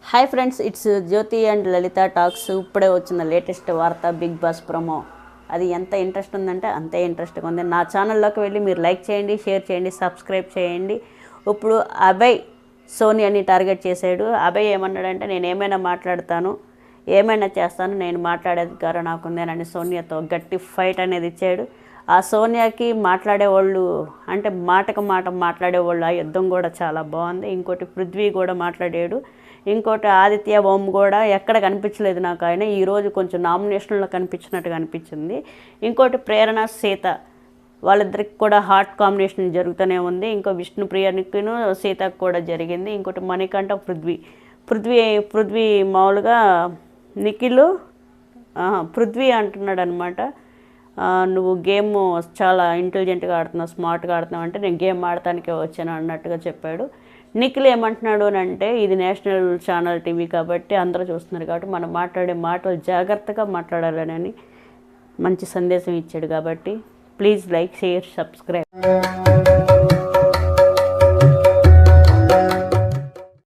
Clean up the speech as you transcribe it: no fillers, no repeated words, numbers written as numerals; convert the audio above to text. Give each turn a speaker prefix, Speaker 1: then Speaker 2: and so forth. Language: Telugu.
Speaker 1: Hi friends, it's Jyothi and Lalitha talks. ఇప్పుడే వచ్చిన లేటెస్ట్ వార్త బిగ్ బాస్ ప్రొమో. అది ఎంత ఇంట్రెస్ట్ ఉందంటే అంతే ఇంట్రెస్ట్గా ఉంది. నా ఛానల్లోకి వెళ్ళి మీరు లైక్ చేయండి, షేర్ చేయండి, సబ్స్క్రైబ్ చేయండి. ఇప్పుడు అభయ్ సోనియాని టార్గెట్ చేశాడు. అభయ్ ఏమన్నాడంటే, నేను ఏమైనా మాట్లాడతాను, ఏమైనా చేస్తాను, నేను మాట్లాడే అధికారం నాకుందేనని సోనియాతో గట్టి ఫైట్ అనేది ఇచ్చాడు. ఆ సోనియాకి మాట్లాడేవాళ్ళు అంటే మాటకు మాట మాట్లాడేవాళ్ళు, ఆ యుద్ధం కూడా చాలా బాగుంది. ఇంకోటి పృథ్వీ కూడా మాట్లాడాడు. ఇంకోటి ఆదిత్య ఓం కూడా ఎక్కడ కనిపించలేదు నాకు. ఆయన ఈరోజు కొంచెం నామినేషన్లో కనిపించినట్టుగా అనిపించింది. ఇంకోటి ప్రేరణ సీత, వాళ్ళిద్దరికి కూడా హాట్ కాంబినేషన్ జరుగుతూనే ఉంది. ఇంకో విష్ణుప్రియకిను సీతకు కూడా జరిగింది. ఇంకోటి మణికంఠ పృథ్వీ మామూలుగా నిఖిల్ పృథ్వీ అంటున్నాడు అనమాట, నువ్వు గేమ్ చాలా ఇంటెలిజెంట్గా ఆడుతున్నావు, స్మార్ట్గా ఆడుతున్నావు అంటే నేను గేమ్ ఆడటానికే వచ్చాను అన్నట్టుగా చెప్పాడు. నిఖిల్ ఏమంటున్నాడు అని అంటే, ఇది నేషనల్ ఛానల్ టీవీ కాబట్టి అందరూ చూస్తున్నారు కాబట్టి మనం మాట్లాడే మాటలు జాగ్రత్తగా మాట్లాడాలని మంచి సందేశం ఇచ్చాడు. కాబట్టి ప్లీజ్ లైక్, షేర్, సబ్స్క్రైబ్.